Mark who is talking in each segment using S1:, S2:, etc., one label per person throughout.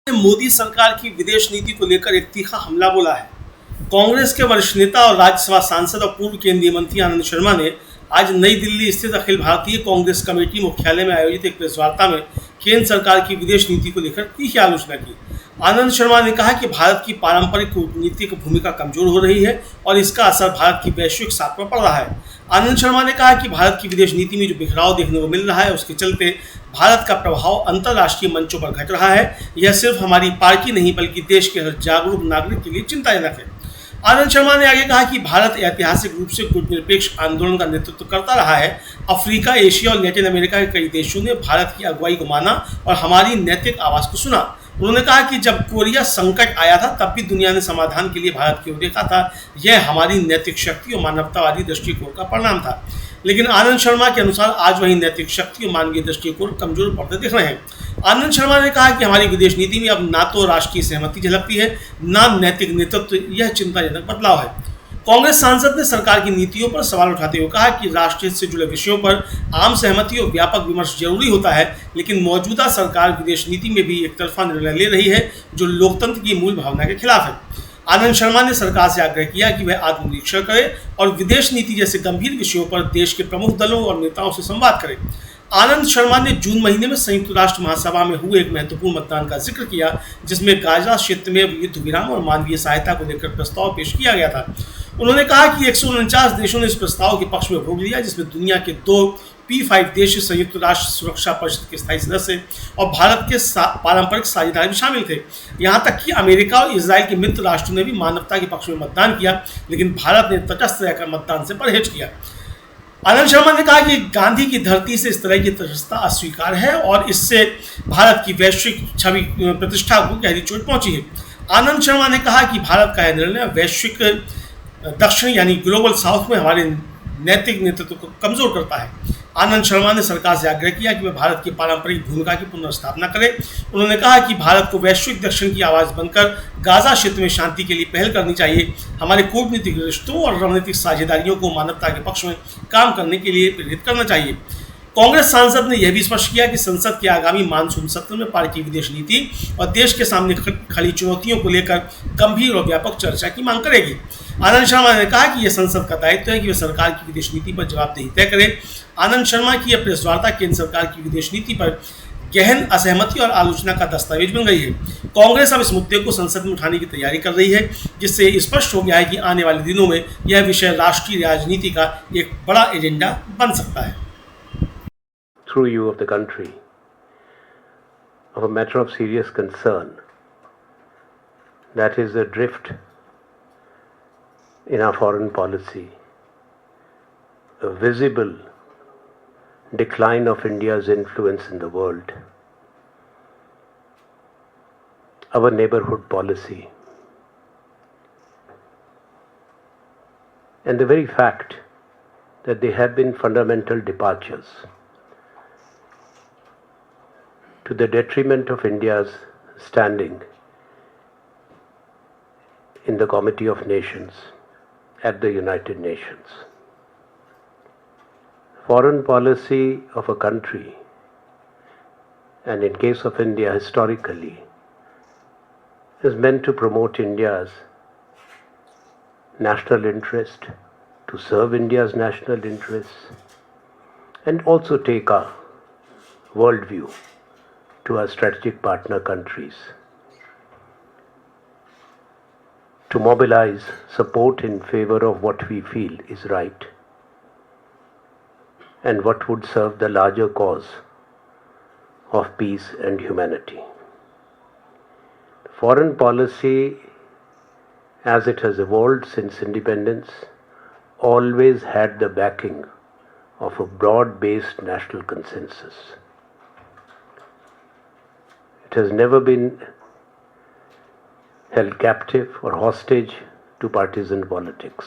S1: मोदी सरकार की विदेश नीति को लेकर एक तीखा हमला बोला है। कांग्रेस के वरिष्ठ नेता और राज्यसभा सांसद और पूर्व केंद्रीय मंत्री आनंद शर्मा ने आज नई दिल्ली स्थित अखिल भारतीय कांग्रेस कमेटी मुख्यालय में आयोजित एक प्रेस वार्ता में केंद्र सरकार की विदेश नीति को लेकर तीखी आलोचना की। आनंद शर्मा ने कहा कि भारत की पारंपरिक कूटनीतिक भूमिका कमजोर हो रही है और इसका असर भारत की वैश्विक साख पर पड़ रहा है। आनंद शर्मा ने कहा कि भारत की विदेश नीति में जो बिखराव देखने को मिल रहा है उसके चलते भारत का प्रभाव अंतर्राष्ट्रीय मंचों पर घट रहा है। यह सिर्फ हमारी पार्टी नहीं बल्कि देश के हर जागरूक नागरिक के लिए चिंताजनक है। आनंद शर्मा ने आगे कहा कि भारत ऐतिहासिक रूप से गुटनिरपेक्ष आंदोलन का नेतृत्व करता रहा है। अफ्रीका, एशिया और लैटिन अमेरिका के कई देशों ने भारत की अगुवाई को माना और हमारी नैतिक आवाज़ को सुना। उन्होंने कहा कि जब कोरिया संकट आया था तब भी दुनिया ने समाधान के लिए भारत की ओर देखा था। यह हमारी नैतिक शक्ति और मानवतावादी दृष्टिकोण का परिणाम था। लेकिन आनंद शर्मा के अनुसार आज वही नैतिक शक्ति और मानवीय दृष्टिकोण कमजोर पड़ते दिख रहे हैं। आनंद शर्मा ने कहा कि हमारी विदेश नीति में अब ना तो राष्ट्रीय सहमति झलकती है, ना नैतिक नेतृत्व। यह चिंताजनक बदलाव है। कांग्रेस सांसद ने सरकार की नीतियों पर सवाल उठाते हुए कहा कि राष्ट्र हित से जुड़े विषयों पर आम सहमति और व्यापक विमर्श जरूरी होता है, लेकिन मौजूदा सरकार विदेश नीति में भी एक तरफा निर्णय ले रही है जो लोकतंत्र की मूल भावना के खिलाफ है। आनंद शर्मा ने सरकार से आग्रह किया कि वह आत्मनिरीक्षण करे और विदेश नीति जैसे गंभीर विषयों पर देश के प्रमुख दलों और नेताओं से संवाद करे। आनंद शर्मा ने जून महीने में संयुक्त राष्ट्र महासभा में हुए एक महत्वपूर्ण मतदान का जिक्र किया, जिसमें गाजा क्षेत्र में युद्ध विराम और मानवीय सहायता को लेकर प्रस्ताव पेश किया गया था। उन्होंने कहा कि 149 देशों ने इस प्रस्ताव के पक्ष में वोट दिया, जिसमें दुनिया के 2 P5 देश संयुक्त राष्ट्र सुरक्षा परिषद के स्थायी सदस्य और भारत के पारंपरिक साझेदार भी शामिल थे। यहाँ तक कि अमेरिका और इजराइल के मित्र राष्ट्रों ने भी मानवता के पक्ष में मतदान किया, लेकिन भारत ने तटस्थ रहकर मतदान से परहेज किया। आनंद शर्मा ने कहा कि गांधी की धरती से इस तरह की तटस्थता अस्वीकार है और इससे भारत की वैश्विक छवि प्रतिष्ठा को गहरी चोट पहुंची है। आनंद शर्मा ने कहा कि भारत का यह निर्णय वैश्विक दक्षिण यानी ग्लोबल साउथ में हमारे नैतिक नेतृत्व को कमजोर करता है। आनंद शर्मा ने सरकार से आग्रह किया कि वह भारत की पारंपरिक भूमिका की पुनर्स्थापना करे। उन्होंने कहा कि भारत को वैश्विक दक्षिण की आवाज़ बनकर गाजा क्षेत्र में शांति के लिए पहल करनी चाहिए। हमारे कूटनीतिक रिश्तों और रणनीतिक साझेदारियों को मानवता के पक्ष में काम करने के लिए प्रेरित करना चाहिए। कांग्रेस सांसद ने यह भी स्पष्ट किया कि संसद के आगामी मानसून सत्र में पार्टी विदेश नीति और देश के सामने खड़ी चुनौतियों को लेकर गंभीर और व्यापक चर्चा की मांग करेगी। आनंद शर्मा ने कहा कि यह संसद का दायित्व है कि वह सरकार की विदेश नीति पर जवाबदेही तय करे। आनंद शर्मा की यह प्रेस वार्ता केंद्र सरकार की विदेश नीति पर गहन असहमति और आलोचना का दस्तावेज बन गई है। कांग्रेस अब इस मुद्दे को संसद में उठाने की तैयारी कर रही है, जिससे स्पष्ट हो गया है कि आने वाले दिनों में यह विषय राष्ट्रीय राजनीति का एक बड़ा एजेंडा बन सकता है।
S2: Through you of the country, of a matter of serious concern, that is the drift in our foreign policy, a visible decline of India's influence in the world, our neighborhood policy, and the very fact that there have been fundamental departures to the detriment of India's standing in the Committee of Nations at the United Nations. Foreign policy of a country, and in case of India historically, is meant to promote India's national interest, to serve India's national interests, and also take our worldview to our strategic partner countries, to mobilize support in favor of what we feel is right and what would serve the larger cause of peace and humanity. Foreign policy, as it has evolved since independence, always had the backing of a broad-based national consensus. It has never been held captive or hostage to partisan politics.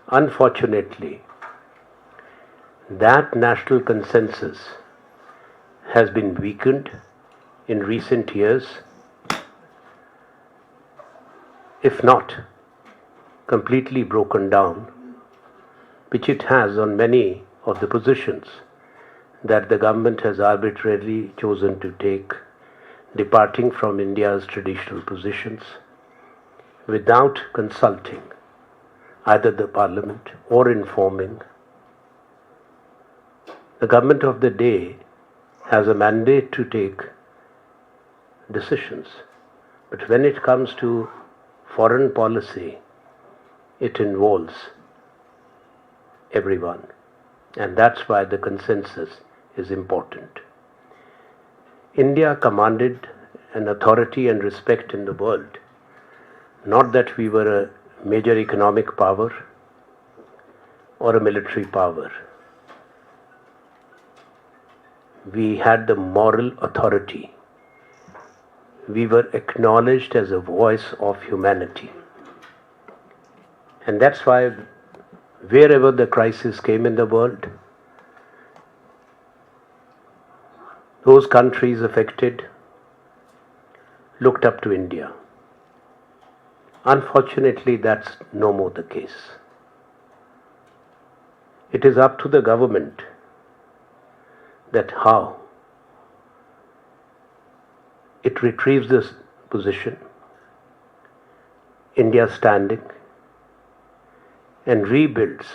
S2: Unfortunately, that national consensus has been weakened in recent years, if not completely broken down, which it has on many of the positions that the government has arbitrarily chosen to take, departing from India's traditional positions without consulting either the Parliament or informing. The government of the day has a mandate to take decisions, but when it comes to foreign policy, it involves everyone, and that's why the consensus is important. India commanded an authority and respect in the world, not that we were a major economic power or a military power. We had the moral authority. We were acknowledged as a voice of humanity. And that's why wherever the crisis came in the world, those countries affected looked up to India. Unfortunately, that's no more the case. It is up to the government that how it retrieves this position, India's standing, and rebuilds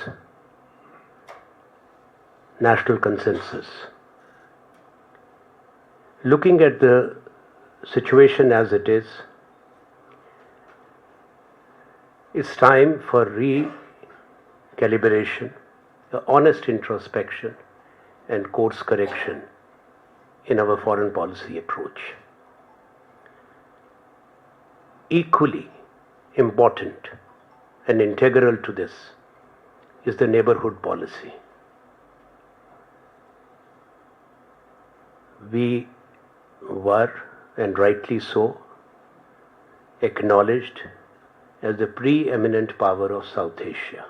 S2: national consensus. Looking at the situation as it is, it's time for recalibration, honest introspection, and course correction in our foreign policy approach. Equally important and integral to this is the neighborhood policy. We were, and rightly so, acknowledged as the preeminent power of South Asia.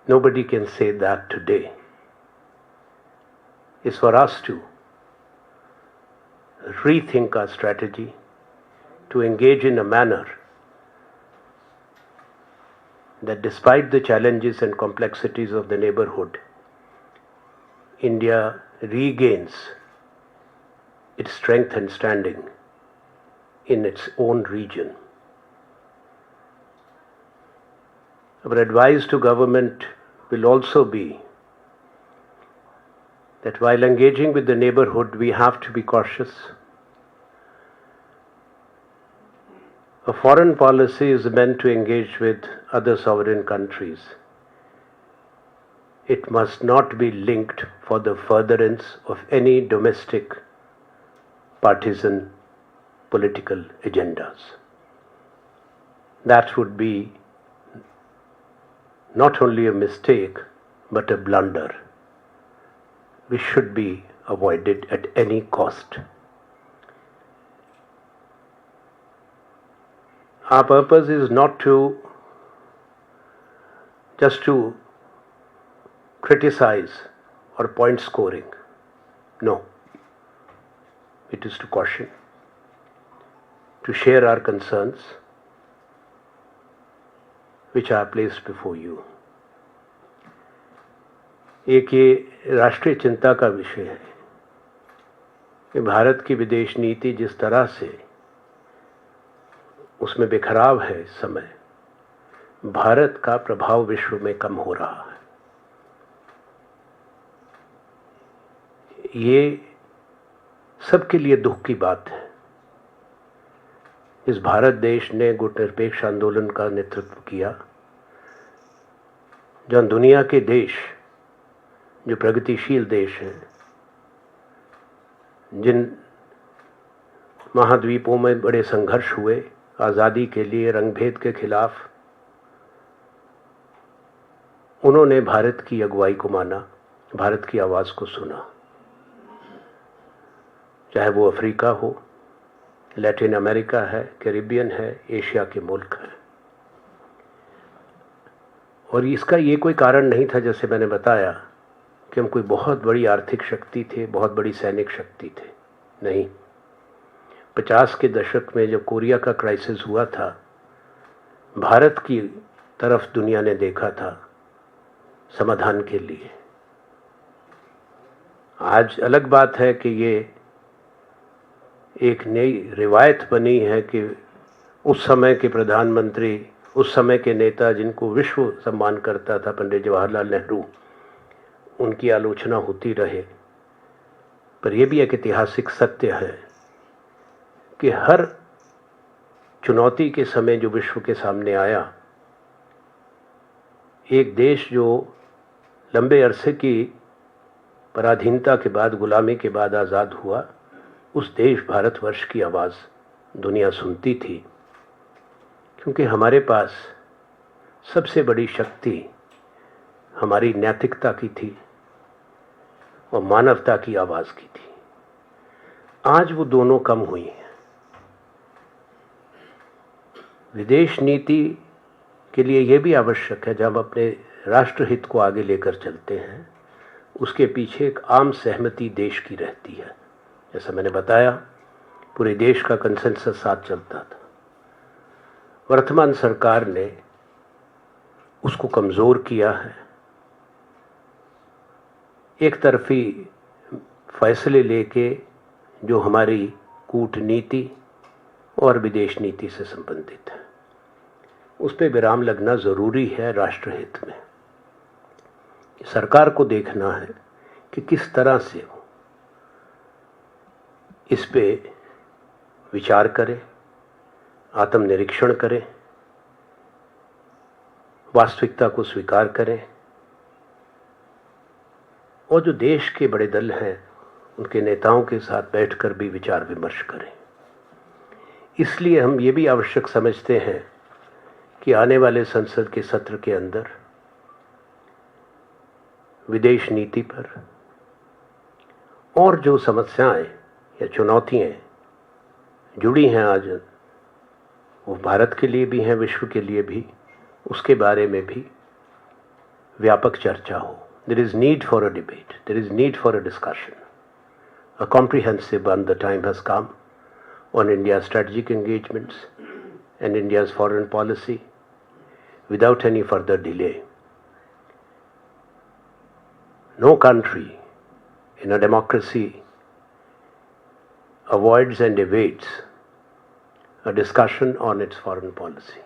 S2: Nobody can say that today. It's for us to rethink our strategy, to engage in a manner that despite the challenges and complexities of the neighborhood, India regains its strength and standing in its own region. Our advice to government will also be that while engaging with the neighborhood, we have to be cautious. A foreign policy is meant to engage with other sovereign countries. It must not be linked for the furtherance of any domestic partisan political agendas. That would be not only a mistake, but a blunder, which should be avoided at any cost. Our purpose is not just to criticize or point scoring. No. It is to caution, to share our concerns, which are placed before you. एक ये राष्ट्रीय चिंता का विषय है कि भारत की विदेश नीति जिस तरह से उसमें बिखराव है इस समय, भारत का प्रभाव विश्व में कम हो रहा है. ये सबके लिए दुख की बात है. इस भारत देश ने गुटनिरपेक्ष आंदोलन का नेतृत्व किया, जहाँ दुनिया के देश जो प्रगतिशील देश हैं, जिन महाद्वीपों में बड़े संघर्ष हुए आज़ादी के लिए, रंगभेद के खिलाफ, उन्होंने भारत की अगुवाई को माना, भारत की आवाज़ को सुना. चाहे वो अफ्रीका हो, लैटिन अमेरिका है, कैरिबियन है, एशिया के मुल्क हैं. और इसका ये कोई कारण नहीं था, जैसे मैंने बताया, कि हम कोई बहुत बड़ी आर्थिक शक्ति थे, बहुत बड़ी सैनिक शक्ति थे. नहीं. 50 के दशक में जब कोरिया का क्राइसिस हुआ था, भारत की तरफ दुनिया ने देखा था समाधान के लिए. आज अलग बात है कि ये एक नई रिवायत बनी है कि उस समय के प्रधानमंत्री, उस समय के नेता जिनको विश्व सम्मान करता था, पंडित जवाहरलाल नेहरू, उनकी आलोचना होती रहे। पर यह भी एक ऐतिहासिक सत्य है कि हर चुनौती के समय जो विश्व के सामने आया, एक देश जो लंबे अरसे की पराधीनता के बाद, गुलामी के बाद आज़ाद हुआ, उस देश भारतवर्ष की आवाज़ दुनिया सुनती थी, क्योंकि हमारे पास सबसे बड़ी शक्ति हमारी नैतिकता की थी और मानवता की आवाज़ की थी। आज वो दोनों कम हुई हैं। विदेश नीति के लिए यह भी आवश्यक है, जब हम अपने राष्ट्रहित को आगे लेकर चलते हैं, उसके पीछे एक आम सहमति देश की रहती है। जैसा मैंने बताया, पूरे देश का कंसेंसस साथ चलता था। वर्तमान सरकार ने उसको कमज़ोर किया है। एक तरफी फैसले लेके जो हमारी कूटनीति और विदेश नीति से संबंधित है, उस पर विराम लगना ज़रूरी है राष्ट्रहित में। सरकार को देखना है कि किस तरह से वो इस पे विचार करे, आत्मनिरीक्षण करे, वास्तविकता को स्वीकार करें, और जो देश के बड़े दल हैं उनके नेताओं के साथ बैठकर भी विचार विमर्श करें। इसलिए हम ये भी आवश्यक समझते हैं कि आने वाले संसद के सत्र के अंदर विदेश नीति पर और जो समस्याएं या चुनौतियां जुड़ी हैं आज, वो भारत के लिए भी हैं, विश्व के लिए भी, उसके बारे में भी व्यापक चर्चा हो। There is need for a debate. There is need for a discussion. A comprehensive one. The time has come on India's strategic engagements and India's foreign policy without any further delay. No country in a democracy avoids and evades a discussion on its foreign policy.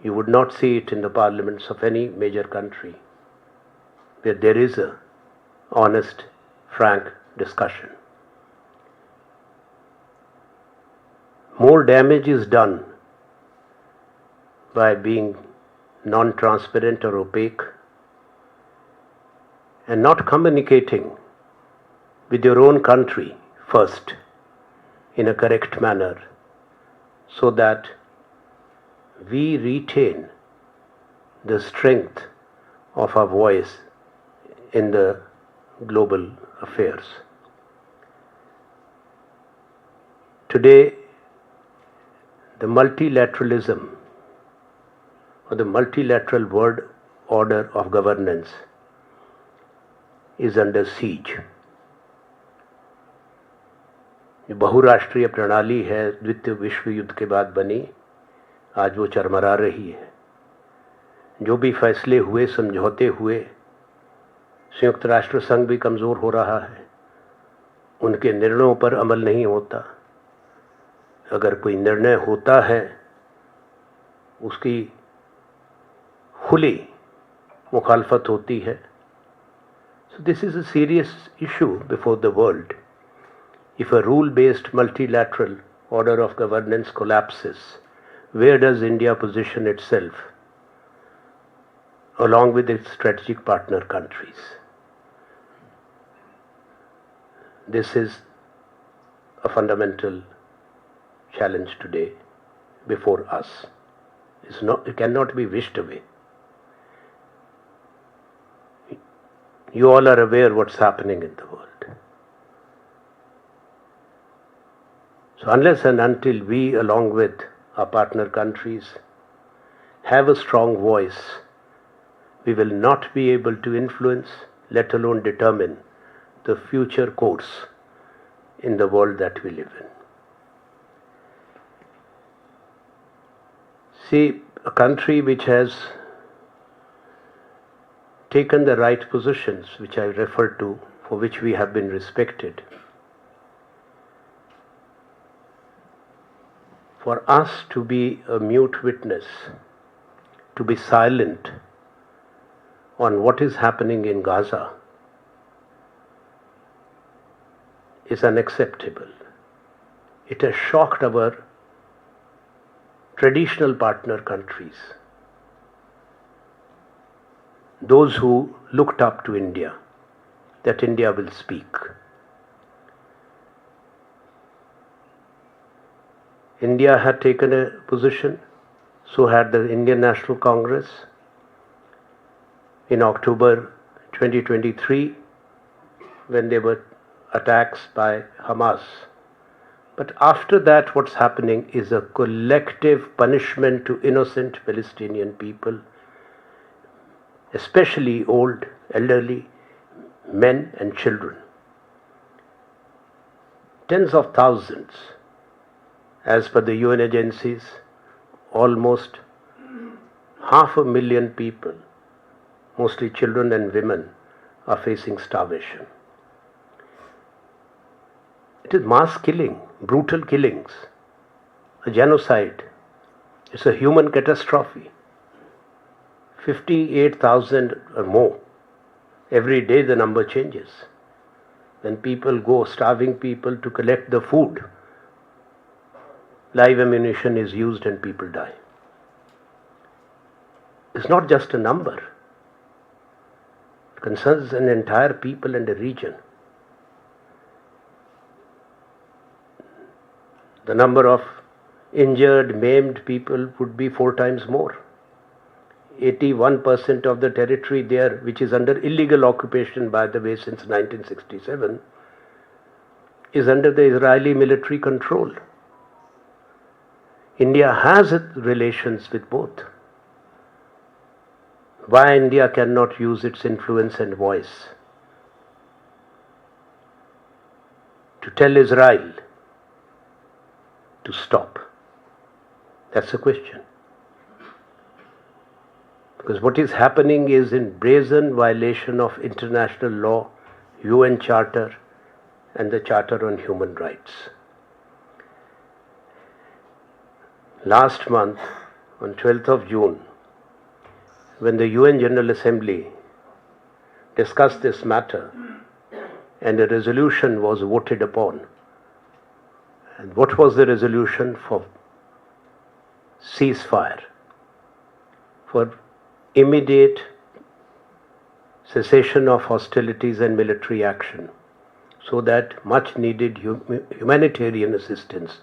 S2: You would not see it in the parliaments of any major country where there is a honest, frank discussion. More damage is done by being non-transparent or opaque and not communicating with your own country first in a correct manner, so that we retain the strength of our voice in the global affairs. Today, the multilateralism or the multilateral world order of governance is under siege. जो बहुराष्ट्रीय प्रणाली है, द्वितीय विश्व युद्ध के बाद बनी, आज वो चरमरा रही है। जो भी फैसले हुए, समझौते हुए, संयुक्त राष्ट्र संघ भी कमज़ोर हो रहा है, उनके निर्णयों पर अमल नहीं होता। अगर कोई निर्णय होता है, उसकी खुली मुखालफत होती है। So this is a serious issue before the world. If a rule-based multilateral order of governance collapses, where does India position itself along with its strategic partner countries? This is a fundamental challenge today before us. It cannot be wished away. You all are aware what's happening in the world. So unless and until we, along with our partner countries, have a strong voice, we will not be able to influence, let alone determine, the future course in the world that we live in. See, a country which has taken the right positions, which I referred to for which we have been respected, for us to be a mute witness, to be silent on what is happening in Gaza is unacceptable. It has shocked our traditional partner countries, those who looked up to India, that India will speak. India had taken a position, so had the Indian National Congress in October 2023 when there were attacks by Hamas. But after that, what's happening is a collective punishment to innocent Palestinian people, especially old, elderly, men and children. Tens of thousands, as per the UN agencies, almost 500,000 people, mostly children and women, are facing starvation. It is mass killing, brutal killings, a genocide. It's a human catastrophe. 58,000 or more. Every day the number changes. When people go, starving people, to collect the food, live ammunition is used and people die. It's not just a number. It concerns an entire people and a region. The number of injured, maimed people would be 4 times more. 81% of the territory there, which is under illegal occupation, by the way, since 1967, is under the Israeli military control. India has relations with both. Why India cannot use its influence and voice to tell Israel to stop? That's the question. Because what is happening is in brazen violation of international law, UN Charter, and the Charter on Human Rights. Last month, on 12th of June, when the UN General Assembly discussed this matter and a resolution was voted upon, and what was the resolution? For ceasefire, for immediate cessation of hostilities and military action, so that much needed humanitarian assistance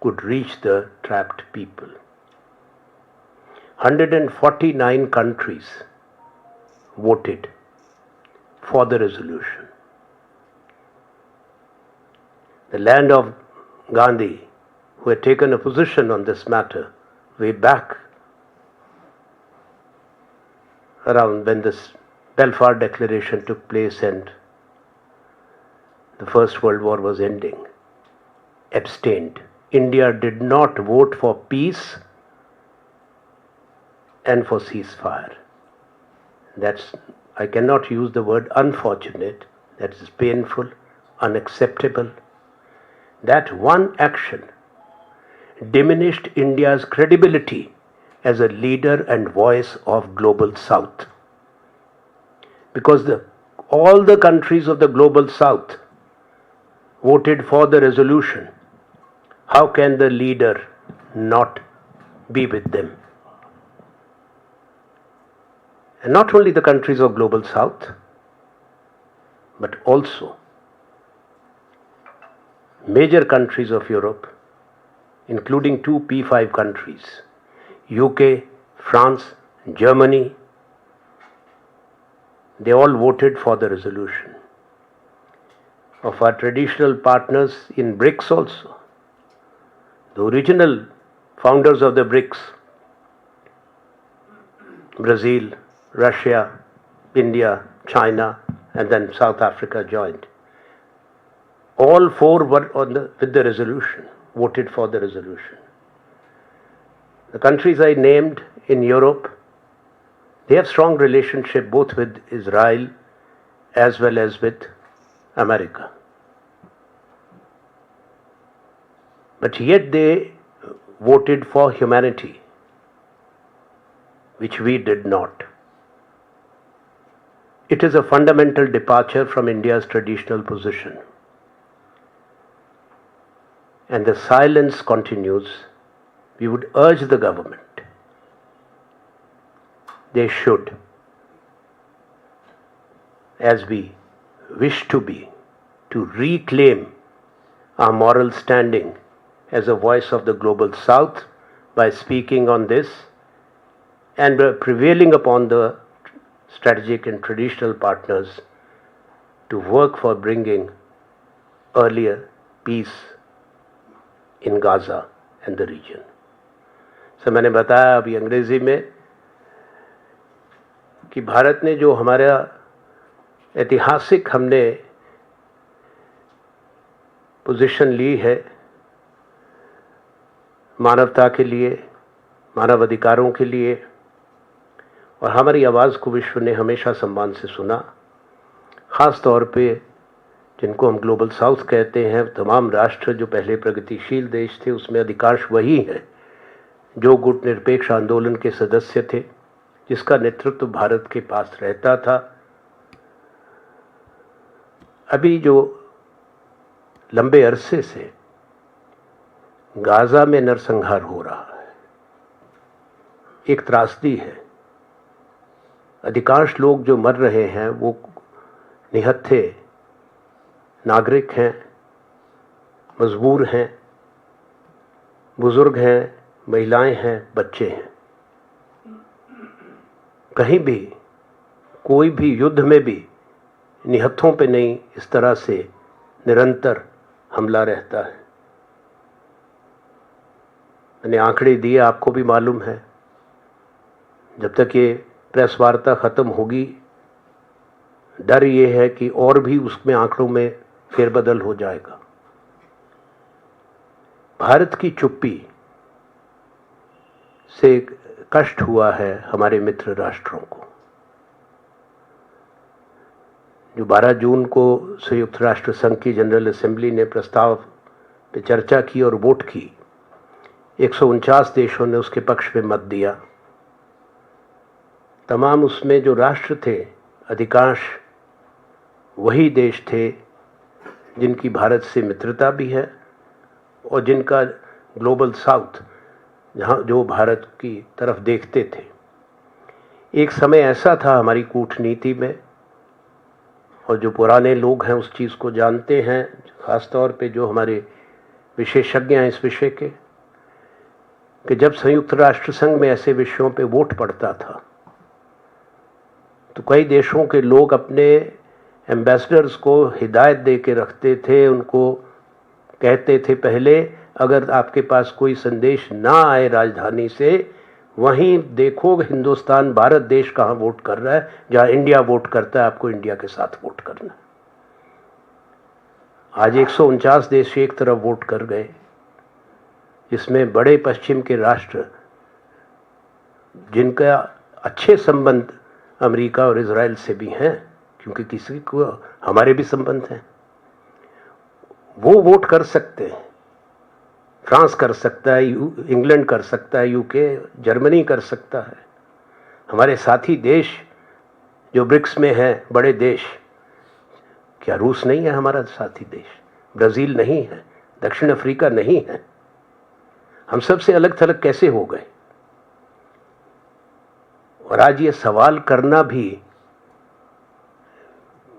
S2: could reach the trapped people. 149 countries voted for the resolution. The land of Gandhi, who had taken a position on this matter way back around when this Balfour Declaration took place and the First World War was ending, abstained. India did not vote for peace and for ceasefire. I cannot use the word unfortunate, that is painful, unacceptable. That one action diminished India's credibility as a leader and voice of Global South. Because all the countries of the Global South voted for the resolution, how can the leader not be with them? And not only the countries of Global South, but also major countries of Europe, including 2 P5 countries, UK, France, Germany, they all voted for the resolution. Of our traditional partners in BRICS also, the original founders of the BRICS, Brazil, Russia, India, China, and then South Africa joined. All 4 were with the resolution, voted for the resolution. The countries I named in Europe, they have strong relationship both with Israel as well as with America. But yet they voted for humanity, which we did not. It is a fundamental departure from India's traditional position. And the silence continues. We would urge the government, they should, as we wish to be, to reclaim our moral standing as a voice of the global South by speaking on this and prevailing upon the strategic and traditional partners to work for bringing earlier peace in Gaza and the region. Sir मैंने बताया अभी अंग्रेजी में कि भारत ने जो हमारा ऐतिहासिक हमने पोजीशन ली है मानवता के लिए, मानव अधिकारों के लिए, और हमारी आवाज़ को विश्व ने हमेशा सम्मान से सुना। ख़ास तौर पे जिनको हम ग्लोबल साउथ कहते हैं, तमाम राष्ट्र जो पहले प्रगतिशील देश थे उसमें अधिकांश वही हैं जो गुट निरपेक्ष आंदोलन के सदस्य थे, जिसका नेतृत्व भारत के पास रहता था। अभी जो लंबे अरसे से गाज़ा में नरसंहार हो रहा है, एक त्रासदी है। अधिकांश लोग जो मर रहे हैं वो निहत्थे नागरिक हैं, मजबूर हैं, बुजुर्ग हैं, महिलाएं हैं, बच्चे हैं। कहीं भी कोई भी युद्ध में भी निहत्थों पे नहीं इस तरह से निरंतर हमला रहता है। मैंने आंकड़े दिए, आपको भी मालूम है। जब तक ये प्रेस वार्ता ख़त्म होगी, डर ये है कि और भी उसमें आंकड़ों में फेरबदल हो जाएगा। भारत की चुप्पी से कष्ट हुआ है हमारे मित्र राष्ट्रों को। जो 12 जून को संयुक्त राष्ट्र संघ की जनरल असेंबली ने प्रस्ताव पे चर्चा की और वोट की, 149 देशों ने उसके पक्ष में मत दिया। तमाम उसमें जो राष्ट्र थे, अधिकांश वही देश थे जिनकी भारत से मित्रता भी है और जिनका ग्लोबल साउथ जहाँ जो भारत की तरफ देखते थे। एक समय ऐसा था हमारी कूटनीति में, और जो पुराने लोग हैं उस चीज़ को जानते हैं, ख़ास तौर पे जो हमारे विशेषज्ञ हैं इस विषय के, कि जब संयुक्त राष्ट्र संघ में ऐसे विषयों पे वोट पड़ता था तो कई देशों के लोग अपने एम्बेसडर्स को हिदायत दे के रखते थे। उनको कहते थे, पहले अगर आपके पास कोई संदेश ना आए राजधानी से, वहीं देखो हिंदुस्तान भारत देश कहाँ वोट कर रहा है, जहाँ इंडिया वोट करता है आपको इंडिया के साथ वोट करना। आज 149 देश एक तरफ वोट कर गए, जिसमें बड़े पश्चिम के राष्ट्र जिनका अच्छे संबंध अमेरिका और इजराइल से भी हैं, क्योंकि किसी को हमारे भी संबंध हैं, वो वोट कर सकते हैं। फ्रांस कर सकता है, इंग्लैंड कर सकता है, यूके, जर्मनी कर सकता है। हमारे साथी देश जो ब्रिक्स में हैं, बड़े देश, क्या रूस नहीं है हमारा साथी देश? ब्राज़ील नहीं है? दक्षिण अफ्रीका नहीं है? हम सबसे अलग थलग कैसे हो गए? और आज ये सवाल करना भी,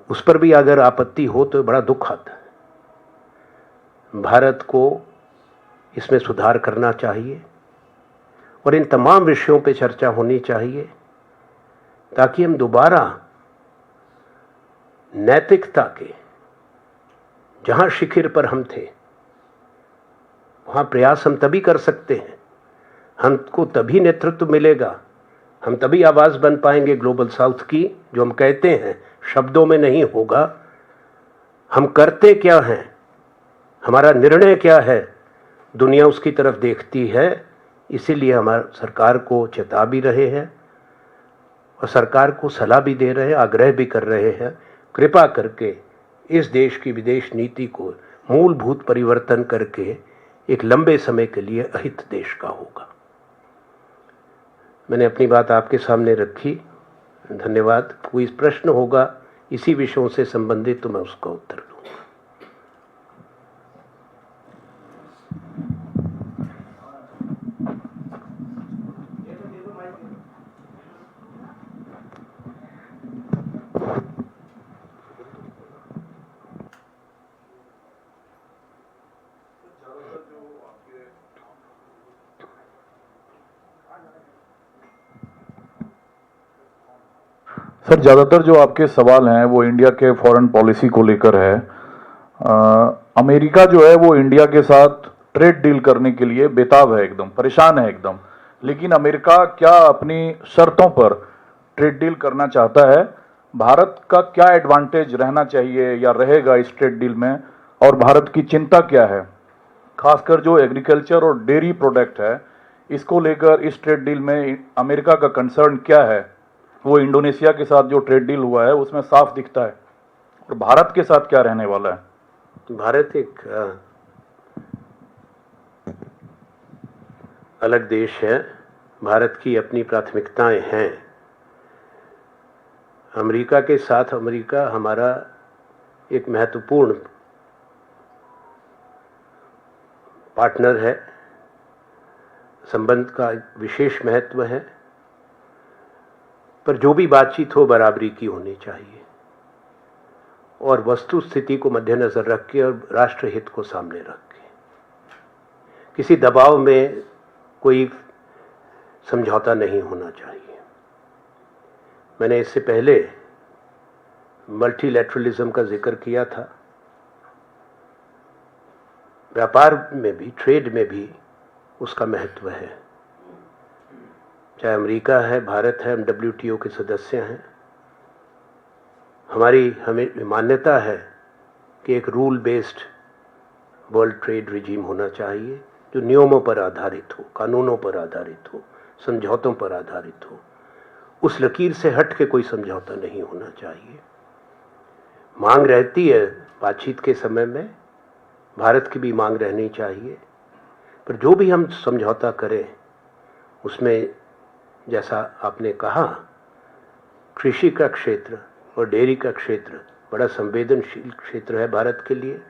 S2: उस पर भी अगर आपत्ति हो तो बड़ा दुख आता है। भारत को इसमें सुधार करना चाहिए और इन तमाम विषयों पे चर्चा होनी चाहिए, ताकि हम दोबारा नैतिकता के जहां शिखर पर हम थे वहां प्रयास हम तभी कर सकते हैं, हमको तभी नेतृत्व मिलेगा, हम तभी आवाज़ बन पाएंगे ग्लोबल साउथ की। जो हम कहते हैं शब्दों में नहीं होगा, हम करते क्या हैं, हमारा निर्णय क्या है, दुनिया उसकी तरफ देखती है। इसीलिए हमारा सरकार को चेता भी रहे हैं और सरकार को सलाह भी दे रहे हैं, आग्रह भी कर रहे हैं, कृपा करके इस देश की विदेश नीति को मूलभूत परिवर्तन करके एक लंबे समय के लिए अहित देश का होगा। मैंने अपनी बात आपके सामने रखी, धन्यवाद। कोई प्रश्न होगा इसी विषयों से संबंधित तो मैं उसका उत्तर दूंगा।
S3: सर, ज़्यादातर जो आपके सवाल हैं वो इंडिया के फॉरेन पॉलिसी को लेकर है। अमेरिका जो है वो इंडिया के साथ ट्रेड डील करने के लिए बेताब है, एकदम परेशान है एकदम। लेकिन अमेरिका क्या अपनी शर्तों पर ट्रेड डील करना चाहता है? भारत का क्या एडवांटेज रहना चाहिए या रहेगा इस ट्रेड डील में, और भारत की चिंता क्या है? खासकर जो एग्रीकल्चर और डेयरी प्रोडक्ट है, इसको लेकर इस ट्रेड डील में अमेरिका का कंसर्न क्या है? वो इंडोनेशिया के साथ जो ट्रेड डील हुआ है उसमें साफ दिखता है। और भारत के साथ क्या रहने वाला है?
S2: भारत एक अलग देश है, भारत की अपनी प्राथमिकताएं हैं। अमेरिका के साथ अमेरिका हमारा एक महत्वपूर्ण पार्टनर है, संबंध का विशेष महत्व है, पर जो भी बातचीत हो बराबरी की होनी चाहिए और वस्तु स्थिति को मद्देनजर रख के और राष्ट्र हित को सामने रख के। किसी दबाव में कोई समझौता नहीं होना चाहिए। मैंने इससे पहले मल्टीलैटरलिज्म का जिक्र किया था। व्यापार में भी, ट्रेड में भी उसका महत्व है। चाहे अमेरिका है, भारत है, हम WTO के सदस्य हैं। हमें मान्यता है कि एक rule based world trade regime होना चाहिए जो नियमों पर आधारित हो, कानूनों पर आधारित हो, समझौतों पर आधारित हो। उस लकीर से हट के कोई समझौता नहीं होना चाहिए। मांग रहती है बातचीत के समय में, भारत की भी मांग रहनी चाहिए, पर जो भी हम समझौता करें उसमें, जैसा आपने कहा, कृषि का क्षेत्र और डेयरी का क्षेत्र बड़ा संवेदनशील क्षेत्र है भारत के लिए,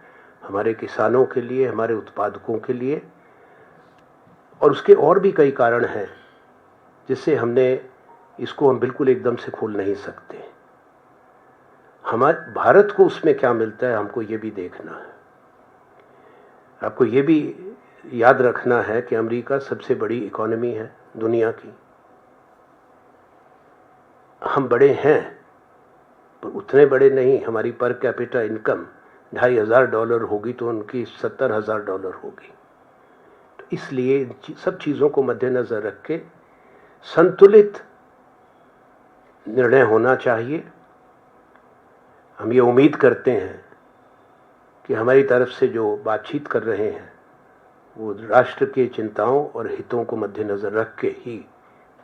S2: हमारे किसानों के लिए, हमारे उत्पादकों के लिए। और उसके और भी कई कारण हैं जिससे इसको हम बिल्कुल एकदम से खोल नहीं सकते। हमारे भारत को उसमें क्या मिलता है, हमको ये भी देखना है। आपको ये भी याद रखना है कि अमेरिका सबसे बड़ी इकोनॉमी है दुनिया की। हम बड़े हैं पर उतने बड़े नहीं। हमारी पर कैपिटा इनकम $2,500 होगी तो उनकी $70,000 होगी। तो इसलिए सब चीज़ों को मद्देनज़र रख के संतुलित निर्णय होना चाहिए। हम ये उम्मीद करते हैं कि हमारी तरफ से जो बातचीत कर रहे हैं वो राष्ट्र के चिंताओं और हितों को मद्देनज़र रख के ही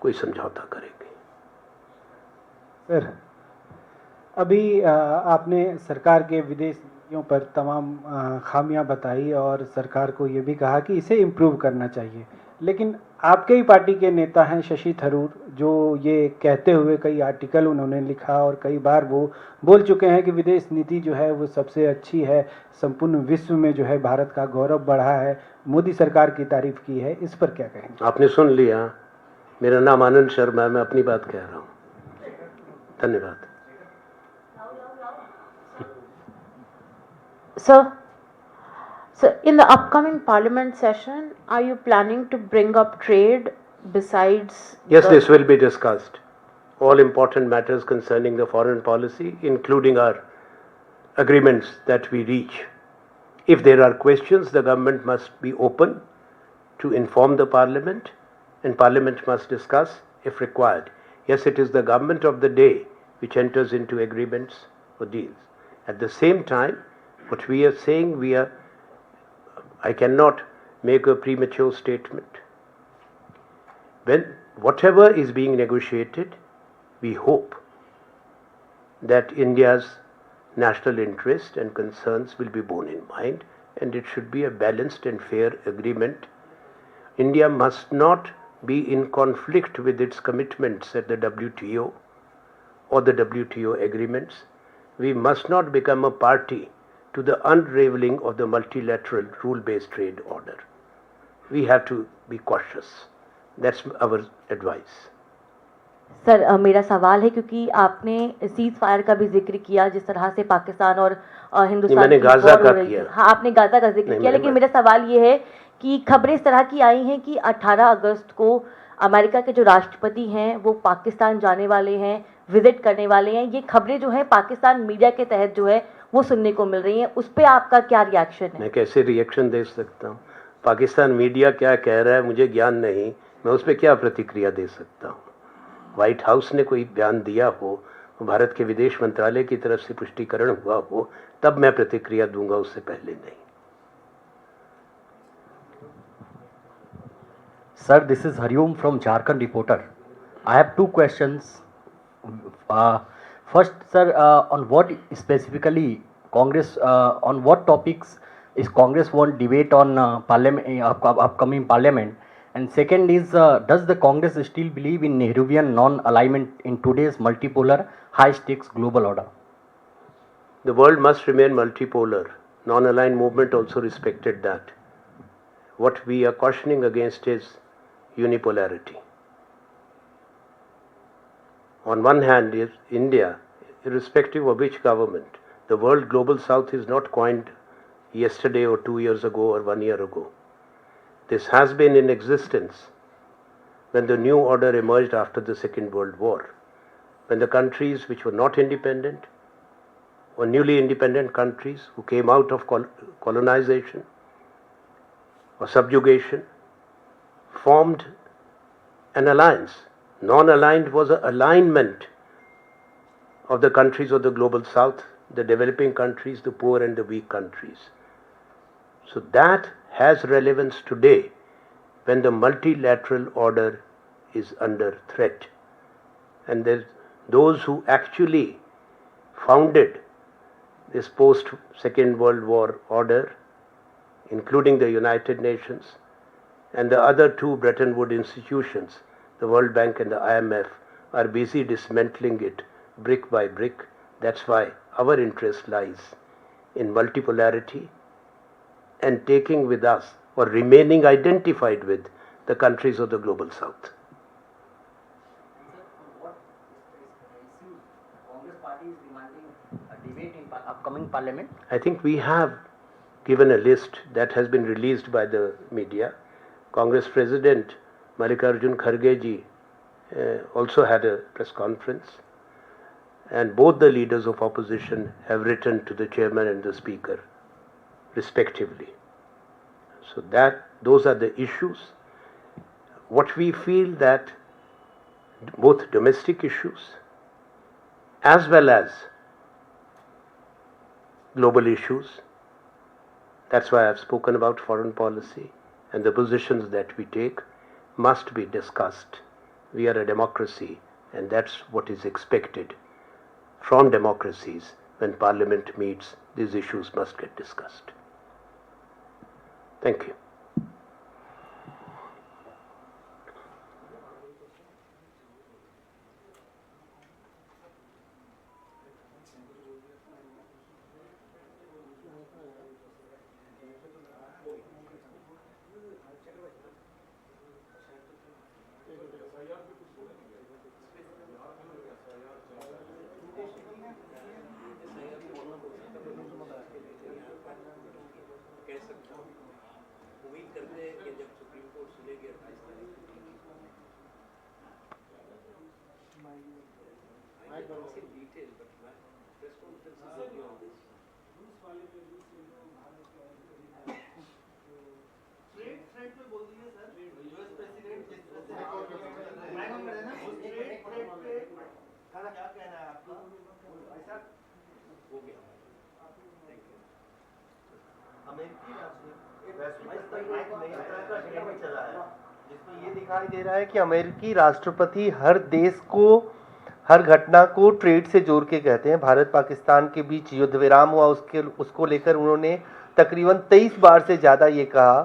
S2: कोई समझौता करेंगे।
S4: सर, अभी आपने सरकार के विदेश नीतियों पर तमाम खामियां बताई और सरकार को ये भी कहा कि इसे इम्प्रूव करना चाहिए, लेकिन आपके ही पार्टी के नेता हैं शशि थरूर, जो ये कहते हुए कई आर्टिकल उन्होंने लिखा और कई बार वो बोल चुके हैं कि विदेश नीति जो है वो सबसे अच्छी है, संपूर्ण विश्व में जो है भारत का गौरव बढ़ा है, मोदी सरकार की तारीफ की है। इस पर क्या कहेंगे?
S2: आपने सुन लिया। मेरा नाम आनंद शर्मा है, मैं अपनी बात कह रहा हूँ। धन्यवाद।
S5: So in the upcoming parliament session, are you planning to bring up trade besides?
S2: Yes, this will be discussed. All important matters concerning the foreign policy, including our agreements that we reach. If there are questions, the government must be open to inform the parliament, and parliament must discuss if required. Yes, it is the government of the day which enters into agreements or deals. At the same time, what we are saying, I cannot make a premature statement. When whatever is being negotiated, we hope that India's national interest and concerns will be borne in mind, and it should be a balanced and fair agreement. India must not be in conflict with its commitments at the WTO or the WTO agreements. We must not become a party to the unraveling of the multilateral rule-based trade order. We have to be cautious. That's our advice.
S6: Sir मेरा सवाल है क्योंकि आपने cease fire का भी जिक्र किया जिस तरह से पाकिस्तान और हिंदुस्तान
S2: मैंने
S6: की
S2: गाजा
S6: वॉर
S2: का
S6: हो रही
S2: किया।
S6: थी। हाँ, आपने गाजा का जिक्र किया, लेकिन मेरा सवाल ये है कि खबरें इस तरह की आई हैं कि 18 अगस्त को अमेरिका के जो राष्ट्रपति हैं वो पाकिस्तान जाने वाले हैं, विजिट करने वाले हैं। ये खबरें जो हैं पाकिस्तान मीडिया के तहत जो है वो सुनने को मिल रही हैं, उस पर आपका क्या रिएक्शन है?
S2: मैं कैसे रिएक्शन दे सकता हूँ? पाकिस्तान मीडिया क्या कह रहा है मुझे ज्ञान नहीं, मैं उस पर क्या प्रतिक्रिया दे सकता हूँ? व्हाइट हाउस ने कोई बयान दिया हो, भारत के विदेश मंत्रालय की तरफ से पुष्टिकरण हुआ हो, तब मैं प्रतिक्रिया दूंगा, उससे पहले नहीं।
S7: Sir, this is Hariom from Jharkhand Reporter. I have two questions. First, sir, on what specifically Congress, on what topics is Congress want debate on upcoming parliament? And second is, does the Congress still believe in Nehruvian non-alignment in today's multipolar, high-stakes global order?
S2: The world must remain multipolar. Non-aligned movement also respected that. What we are cautioning against is unipolarity. On one hand is India, irrespective of which government. The world global south is not coined yesterday or 2 years ago or 1 year ago. This has been in existence when the new order emerged after the Second World War, when the countries which were not independent or newly independent countries who came out of colonization or subjugation formed an alliance. Non-aligned was an alignment of the countries of the global south, the developing countries, the poor and the weak countries. So that has relevance today when the multilateral order is under threat. And those who actually founded this post-Second World War order, including the United Nations and the other two Bretton Woods institutions, the World Bank and the IMF, are busy dismantling it brick by brick. That's why our interest lies in multipolarity and taking with us or remaining identified with the countries of the global south.
S7: What issues Congress party is demanding a debate in upcoming parliament?
S2: I think we have given a list that has been released by the media. Congress President Mallikarjun Kharge ji also had a press conference, and both the leaders of opposition have written to the chairman and the speaker respectively. So those are the issues. What we feel that both domestic issues as well as global issues, that's why I've spoken about foreign policy, and the positions that we take must be discussed. We are a democracy, and that's what is expected from democracies. When Parliament meets, these issues must get discussed. Thank you.
S8: जिसमें ये दिखाई दे रहा है कि अमेरिकी राष्ट्रपति हर देश को हर घटना को ट्रेड से जोड़ के कहते हैं। भारत पाकिस्तान के बीच युद्ध विराम हुआ, उसको लेकर उन्होंने तकरीबन 23 बार से ज़्यादा ये कहा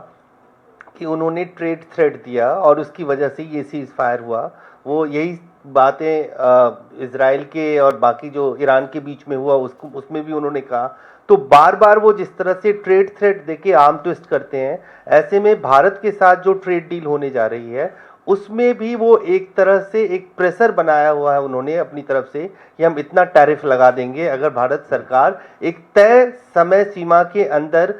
S8: कि उन्होंने ट्रेड थ्रेट दिया और उसकी वजह से ये सीज फायर हुआ। वो यही बातें इजराइल के और बाकी जो ईरान के बीच में हुआ उसमें भी उन्होंने कहा। तो बार बार वो जिस तरह से ट्रेड थ्रेट देके आर्म ट्विस्ट करते हैं, ऐसे में भारत के साथ जो ट्रेड डील होने जा रही है उसमें भी वो एक तरह से एक प्रेशर बनाया हुआ है उन्होंने अपनी तरफ से कि हम इतना टैरिफ लगा देंगे अगर भारत सरकार एक तय समय सीमा के अंदर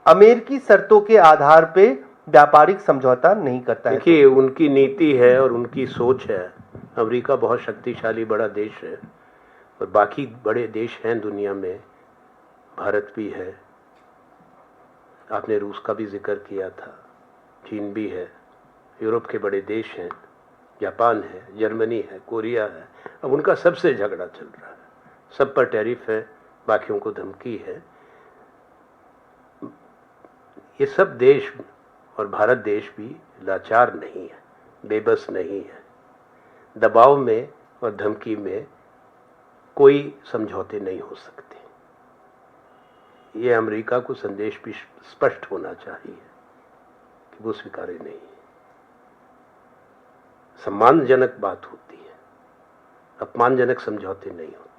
S8: अमेरिकी शर्तों के आधार पे व्यापारिक समझौता नहीं करता है।
S2: देखिए, उनकी नीति है और उनकी सोच है। अमेरिका बहुत शक्तिशाली बड़ा देश है और बाकी बड़े देश हैं दुनिया में, भारत भी है, आपने रूस का भी जिक्र किया था, चीन भी है, यूरोप के बड़े देश हैं, जापान है, जर्मनी है, कोरिया है। अब उनका सबसे झगड़ा चल रहा है, सब पर टैरिफ है, बाकियों को धमकी है। ये सब देश और भारत देश भी लाचार नहीं है, बेबस नहीं है। दबाव में और धमकी में कोई समझौते नहीं हो सकते। ये अमेरिका को संदेश भी स्पष्ट होना चाहिए कि वो स्वीकार्य नहीं है। सम्मानजनक बात होती है, अपमानजनक समझौते नहीं होते।